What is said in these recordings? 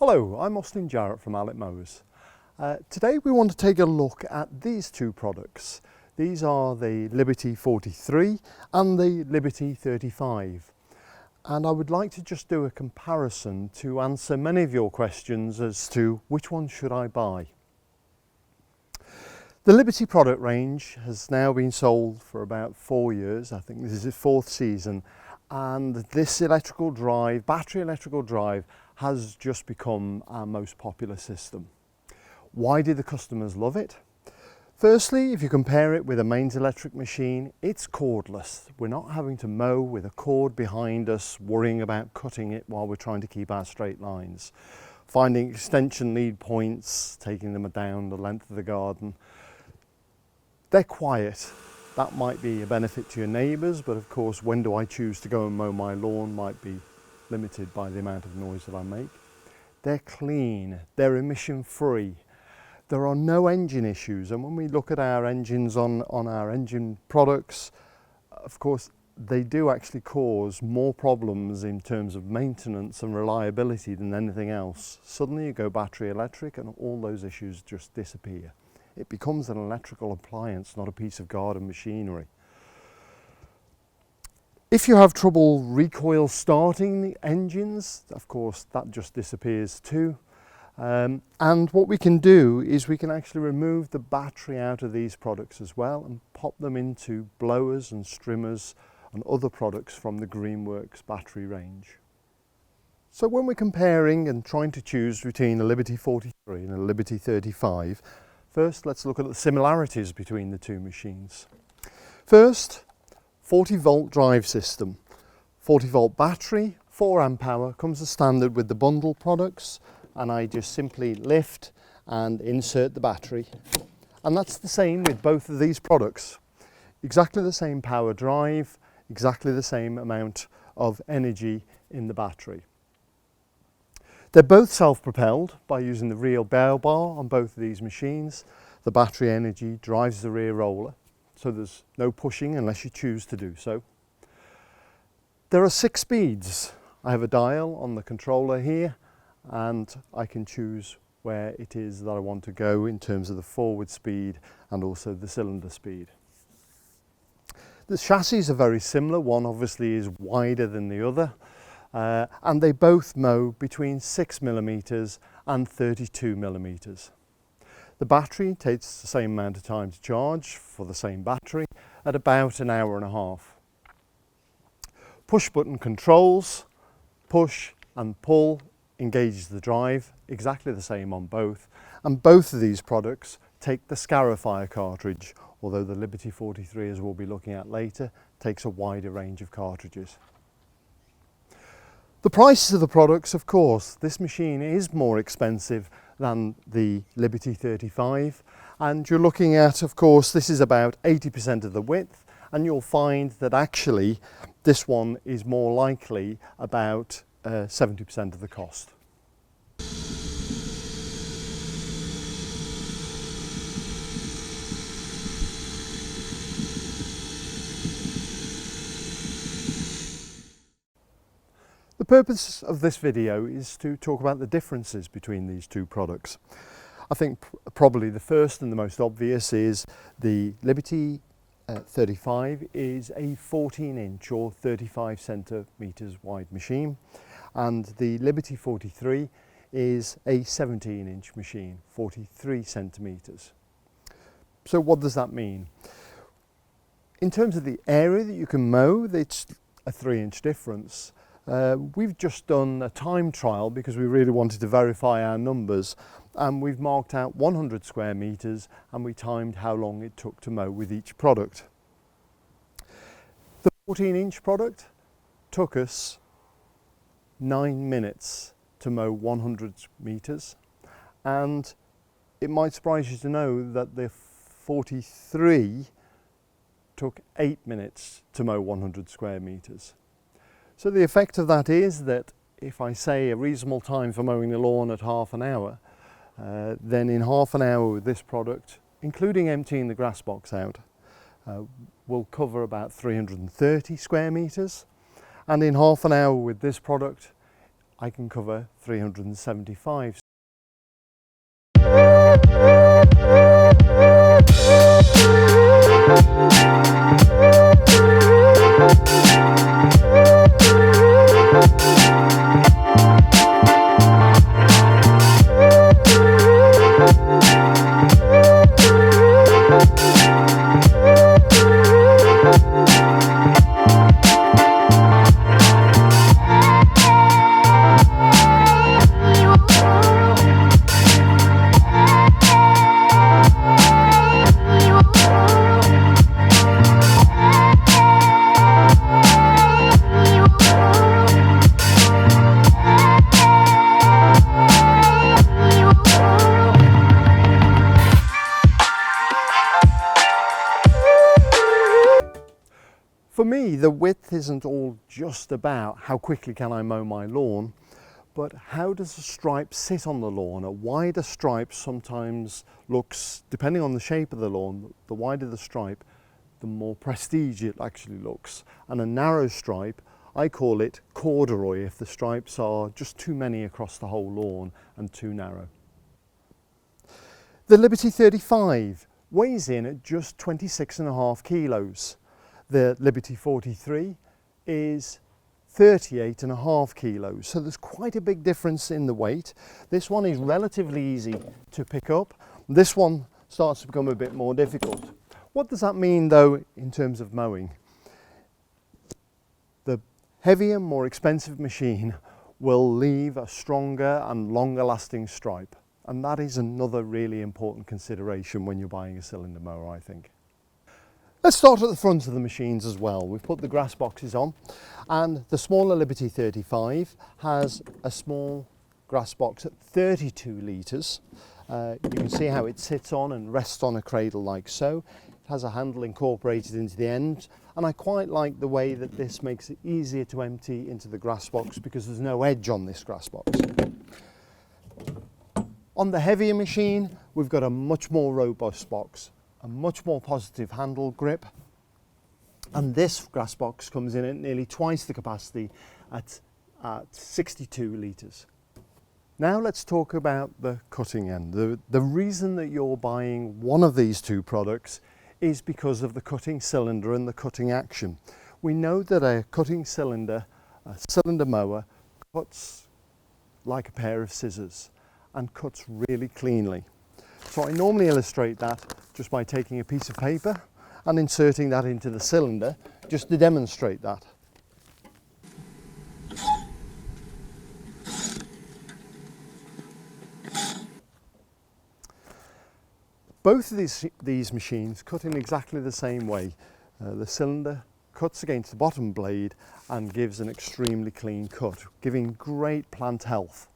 Hello, I'm Austin Jarrett from Allett Mowers. Today we want to take a look at these two products. These are the Liberty 43 and the Liberty 35. And I would like to just do a comparison to answer many of your questions as to which one should I buy. The Liberty product range has now been sold for about 4 years. I think this is its 4th season. And this battery electrical drive has just become our most popular system. Why do the customers love it? Firstly, if you compare it with a mains electric machine, it's cordless. We're not having to mow with a cord behind us, worrying about cutting it while we're trying to keep our straight lines. Finding extension lead points, taking them down the length of the garden. They're quiet. That might be a benefit to your neighbours, but of course, when do I choose to go and mow my lawn might be limited by the amount of noise that I make. They're clean, they're emission free. There are no engine issues, and when we look at our engines on our engine products, of course, they do actually cause more problems in terms of maintenance and reliability than anything else. Suddenly you go battery electric and all those issues just disappear. It becomes an electrical appliance, not a piece of garden machinery. If you have trouble recoil starting the engines, of course, that just disappears too. And what we can do is we can actually remove the battery out of these products as well and pop them into blowers and strimmers and other products from the Greenworks battery range. So when we're comparing and trying to choose between a Liberty 43 and a Liberty 35, first, let's look at the similarities between the two machines. First, 40-volt drive system. 40-volt battery, 4 amp hour, comes as standard with the bundle products, and I just simply lift and insert the battery. And that's the same with both of these products. Exactly the same power drive, exactly the same amount of energy in the battery. They're both self-propelled by using the reel barrel bar on both of these machines. The battery energy drives the rear roller, so there's no pushing unless you choose to do so. There are 6 speeds. I have a dial on the controller here, and I can choose where it is that I want to go in terms of the forward speed and also the cylinder speed. The chassis are very similar. One obviously is wider than the other. And they both mow between 6mm and 32mm. The battery takes the same amount of time to charge for the same battery at about an hour and a half. Push button controls, push and pull engages the drive, exactly the same on both. And both of these products take the Scarifier cartridge, although the Liberty 43, as we'll be looking at later, takes a wider range of cartridges. The prices of the products, of course, this machine is more expensive than the Liberty 35, and you're looking at, of course, this is about 80% of the width, and you'll find that actually this one is more likely about 70% of the cost. The purpose of this video is to talk about the differences between these two products. I think probably the first and the most obvious is the Liberty 35 is a 14-inch or 35 centimetres wide machine, and the Liberty 43 is a 17-inch machine, 43 centimetres. So what does that mean? In terms of the area that you can mow, it's a 3-inch difference. We've just done a time trial because we really wanted to verify our numbers, and we've marked out 100 square metres and we timed how long it took to mow with each product. The 14-inch product took us 9 minutes to mow 100 metres, and it might surprise you to know that the 43 took 8 minutes to mow 100 square metres. So the effect of that is that if I say a reasonable time for mowing the lawn at half an hour, then in half an hour with this product, including emptying the grass box out, will cover about 330 square metres. And in half an hour with this product, I can cover 375. For me, the width isn't all just about how quickly can I mow my lawn, but how does a stripe sit on the lawn? A wider stripe sometimes looks, depending on the shape of the lawn, the wider the stripe, the more prestige it actually looks. And a narrow stripe, I call it corduroy if the stripes are just too many across the whole lawn and too narrow. The Liberty 35 weighs in at just 26.5 kilos. The Liberty 43 is 38.5 kilos, so there's quite a big difference in the weight. This one is relatively easy to pick up. This one starts to become a bit more difficult. What does that mean though in terms of mowing? The heavier, more expensive machine will leave a stronger and longer lasting stripe, and that is another really important consideration when you're buying a cylinder mower, I think. Let's start at the front of the machines as well. We've put the grass boxes on, and the smaller Liberty 35 has a small grass box at 32 litres. You can see how it sits on and rests on a cradle like so. It has a handle incorporated into the end, and I quite like the way that this makes it easier to empty into the grass box because there's no edge on this grass box. On the heavier machine, we've got a much more robust box, a much more positive handle grip, and this grass box comes in at nearly twice the capacity at 62 litres. Now let's talk about the cutting end. The reason that you're buying one of these two products is because of the cutting cylinder and the cutting action. We know that a cutting cylinder, a cylinder mower, cuts like a pair of scissors and cuts really cleanly. So I normally illustrate that just by taking a piece of paper and inserting that into the cylinder just to demonstrate that. Both of these machines cut in exactly the same way. The cylinder cuts against the bottom blade and gives an extremely clean cut, giving great plant health.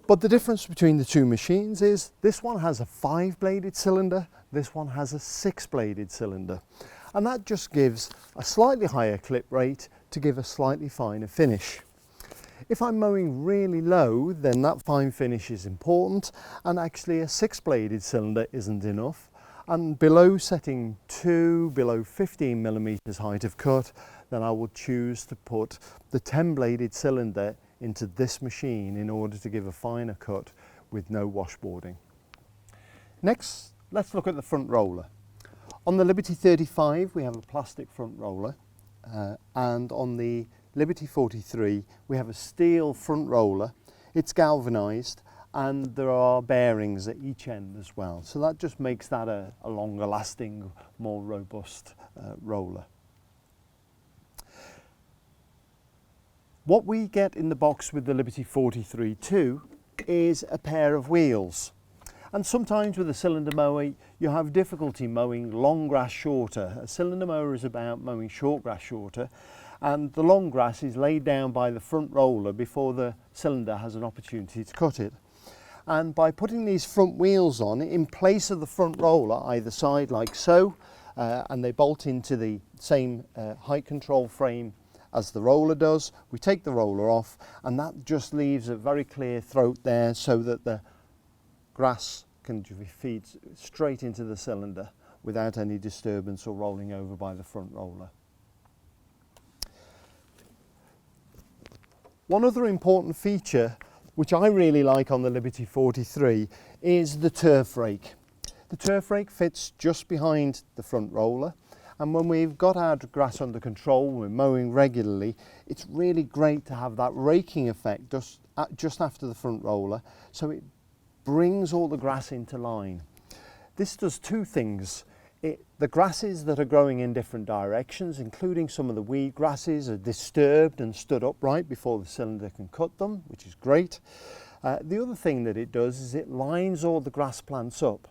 But the difference between the two machines is this one has a 5-bladed cylinder, this one has a 6-bladed cylinder. And that just gives a slightly higher clip rate to give a slightly finer finish. If I'm mowing really low, then that fine finish is important, and actually a 6-bladed cylinder isn't enough. And below setting 2, below 15 millimeters height of cut, then I will choose to put the 10-bladed cylinder into this machine in order to give a finer cut with no washboarding. Next, let's look at the front roller. On the Liberty 35 we have a plastic front roller, and on the Liberty 43 we have a steel front roller. It's galvanized and there are bearings at each end as well, so that just makes that a longer lasting, more robust roller. What we get in the box with the Liberty 43 too is a pair of wheels. And sometimes with a cylinder mower you have difficulty mowing long grass shorter. A cylinder mower is about mowing short grass shorter, and the long grass is laid down by the front roller before the cylinder has an opportunity to cut it. And by putting these front wheels on in place of the front roller either side like so, and they bolt into the same height control frame as the roller does, we take the roller off and that just leaves a very clear throat there so that the grass can feed straight into the cylinder without any disturbance or rolling over by the front roller. One other important feature which I really like on the Liberty 43 is the turf rake. The turf rake fits just behind the front roller, and when we've got our grass under control, we're mowing regularly, it's really great to have that raking effect just after the front roller, so it brings all the grass into line. This does two things. The grasses that are growing in different directions, including some of the weed grasses, are disturbed and stood upright before the cylinder can cut them, which is great. The other thing that it does is it lines all the grass plants up,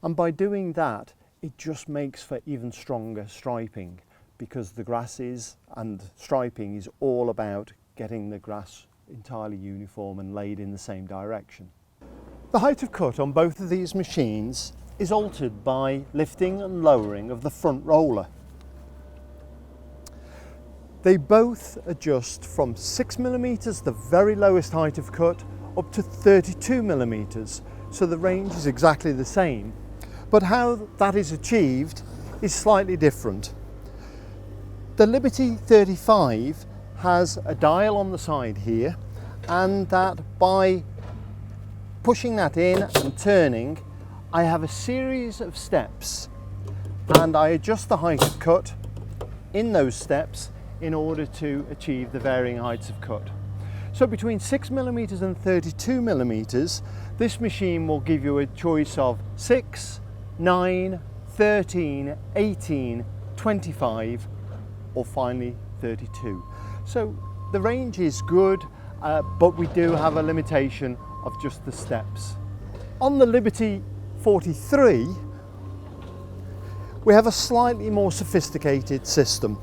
and by doing that it just makes for even stronger striping, because the grasses and striping is all about getting the grass entirely uniform and laid in the same direction. The height of cut on both of these machines is altered by lifting and lowering of the front roller. They both adjust from 6mm, the very lowest height of cut, up to 32mm, so the range is exactly the same. But how that is achieved is slightly different. The Liberty 35 has a dial on the side here, and that by pushing that in and turning, I have a series of steps, and I adjust the height of cut in those steps in order to achieve the varying heights of cut. So between 6mm and 32mm, this machine will give you a choice of 6, 9, 13, 18, 25, or finally 32. So the range is good, but we do have a limitation of just the steps. On the Liberty 43, we have a slightly more sophisticated system.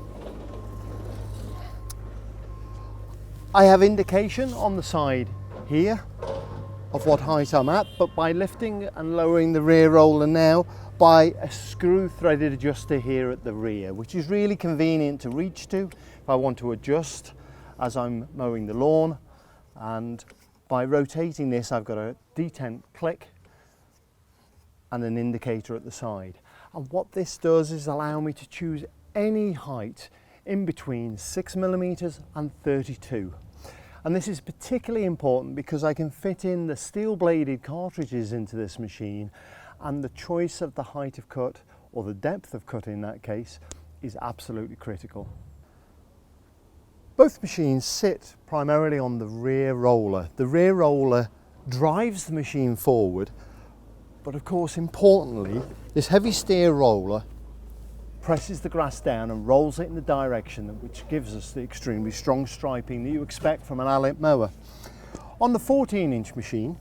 I have indication on the side here of what height I'm at, but by lifting and lowering the rear roller now by a screw threaded adjuster here at the rear, which is really convenient to reach to if I want to adjust as I'm mowing the lawn. And by rotating this, I've got a detent click and an indicator at the side. And what this does is allow me to choose any height in between 6mm and 32. And this is particularly important because I can fit in the steel bladed cartridges into this machine, and the choice of the height of cut, or the depth of cut in that case, is absolutely critical. Both machines sit primarily on the rear roller. The rear roller drives the machine forward, but of course importantly, this heavy steer roller presses the grass down and rolls it in the direction which gives us the extremely strong striping that you expect from an Allett mower. On the 14-inch machine,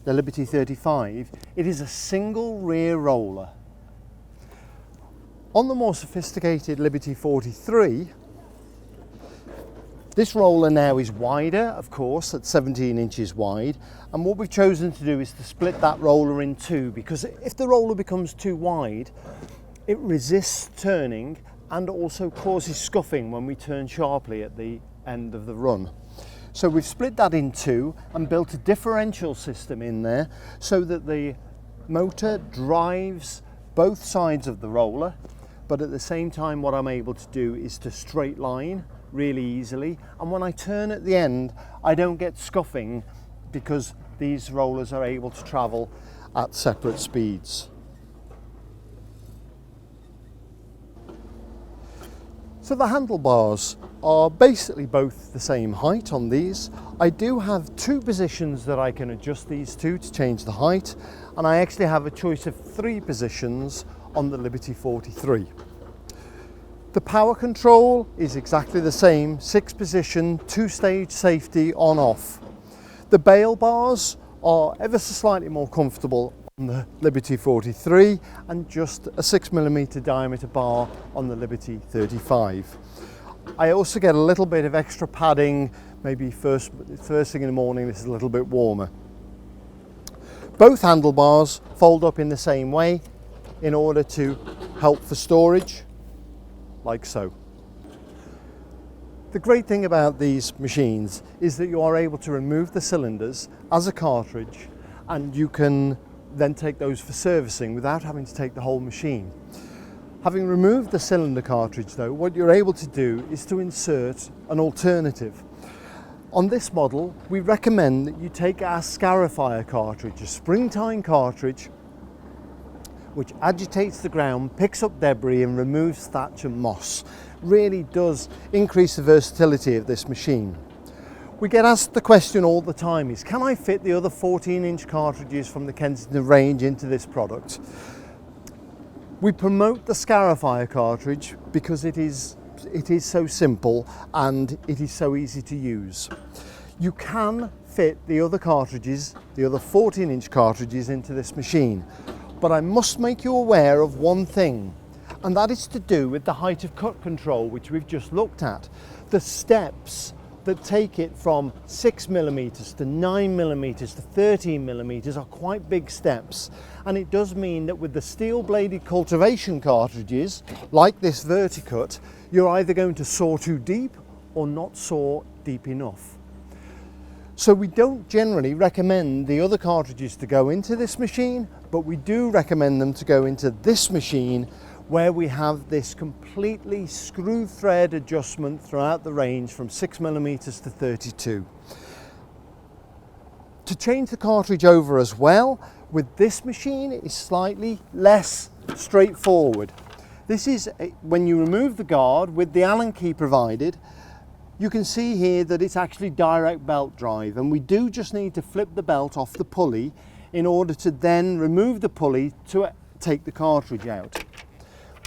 the Liberty 35, it is a single rear roller. On the more sophisticated Liberty 43, this roller now is wider, of course, at 17 inches wide, and what we've chosen to do is to split that roller in two, because if the roller becomes too wide, it resists turning and also causes scuffing when we turn sharply at the end of the run. So we've split that in two and built a differential system in there so that the motor drives both sides of the roller, but at the same time what I'm able to do is to straight line really easily, and when I turn at the end I don't get scuffing because these rollers are able to travel at separate speeds. So the handlebars are basically both the same height on these. I do have two positions that I can adjust these to change the height, and I actually have a choice of 3 positions on the Liberty 43. The power control is exactly the same, 6-position, 2-stage safety on-off. The bail bars are ever so slightly more comfortable on the Liberty 43 and just a 6mm diameter bar on the Liberty 35. I also get a little bit of extra padding, maybe first thing in the morning this is a little bit warmer. Both handlebars fold up in the same way in order to help for storage, like so. The great thing about these machines is that you are able to remove the cylinders as a cartridge, and you can then take those for servicing without having to take the whole machine. Having removed the cylinder cartridge though, what you're able to do is to insert an alternative. On this model, we recommend that you take our scarifier cartridge, a spring-tine cartridge, which agitates the ground, picks up debris and removes thatch and moss. Really does increase the versatility of this machine. We get asked the question all the time is, can I fit the other 14-inch cartridges from the Kensington range into this product? We promote the scarifier cartridge because it is so simple and it is so easy to use. You can fit the other cartridges, the other 14-inch cartridges into this machine, but I must make you aware of one thing, and that is to do with the height of cut control, which we've just looked at. The steps that take it from 6mm to 9mm to 13mm are quite big steps, and it does mean that with the steel bladed cultivation cartridges like this Verticut, you're either going to saw too deep or not saw deep enough. So we don't generally recommend the other cartridges to go into this machine, but we do recommend them to go into this machine, where we have this completely screw thread adjustment throughout the range from 6mm to 32. To change the cartridge over as well with this machine is slightly less straightforward. This is when you remove the guard with the Allen key provided, you can see here that it's actually direct belt drive, and we do just need to flip the belt off the pulley in order to then remove the pulley to take the cartridge out.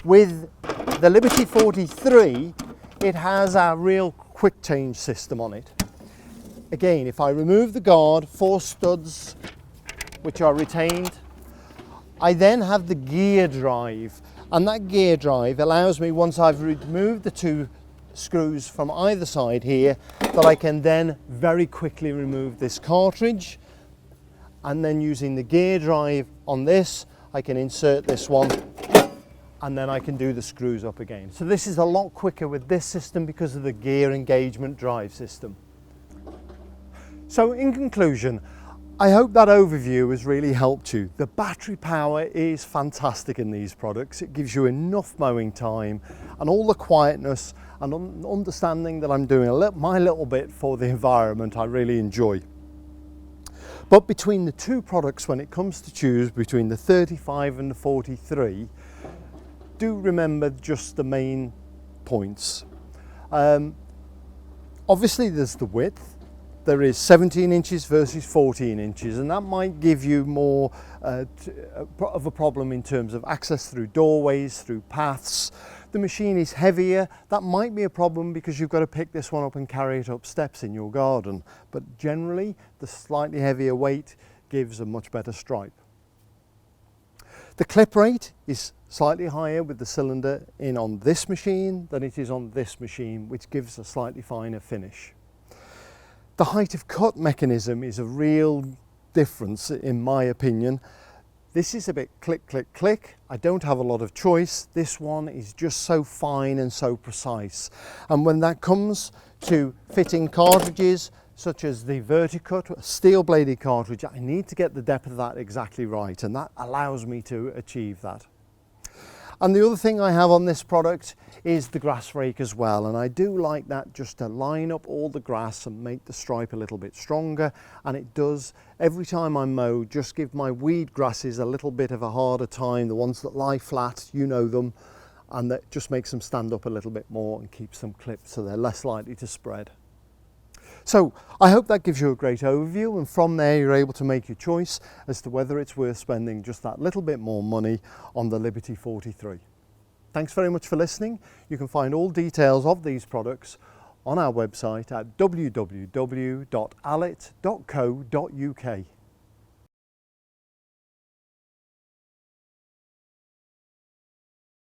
With the Liberty 43, it has our real quick change system on it. Again, if I remove the guard, 4 studs which are retained, I then have the gear drive, and that gear drive allows me, once I've removed the 2 screws from either side here, that I can then very quickly remove this cartridge, and then using the gear drive on this, I can insert this one, and then I can do the screws up again. So this is a lot quicker with this system because of the gear engagement drive system. So in conclusion, I hope that overview has really helped you. The battery power is fantastic in these products. It gives you enough mowing time and all the quietness and understanding that I'm doing my little bit for the environment I really enjoy. But between the 2 products, when it comes to choose between the 35 and the 43, do remember just the main points. Obviously there's the width. There is 17 inches versus 14 inches, and that might give you more of a problem in terms of access through doorways, through paths. The machine is heavier. That might be a problem because you've got to pick this one up and carry it up steps in your garden. But generally, the slightly heavier weight gives a much better stripe. The clip rate is slightly higher with the cylinder in on this machine than it is on this machine, which gives a slightly finer finish. The height of cut mechanism is a real difference in my opinion. This is a bit click, click, click. I don't have a lot of choice. This one is just so fine and so precise. And when that comes to fitting cartridges, such as the Verticut, a steel bladed cartridge, I need to get the depth of that exactly right, and that allows me to achieve that. And the other thing I have on this product is the grass rake as well, and I do like that just to line up all the grass and make the stripe a little bit stronger, and it does, every time I mow, just give my weed grasses a little bit of a harder time, the ones that lie flat, you know them, and that just makes them stand up a little bit more and keeps them clipped so they're less likely to spread. So I hope that gives you a great overview, and from there you're able to make your choice as to whether it's worth spending just that little bit more money on the Liberty 43. Thanks very much for listening. You can find all details of these products on our website at www.allett.co.uk.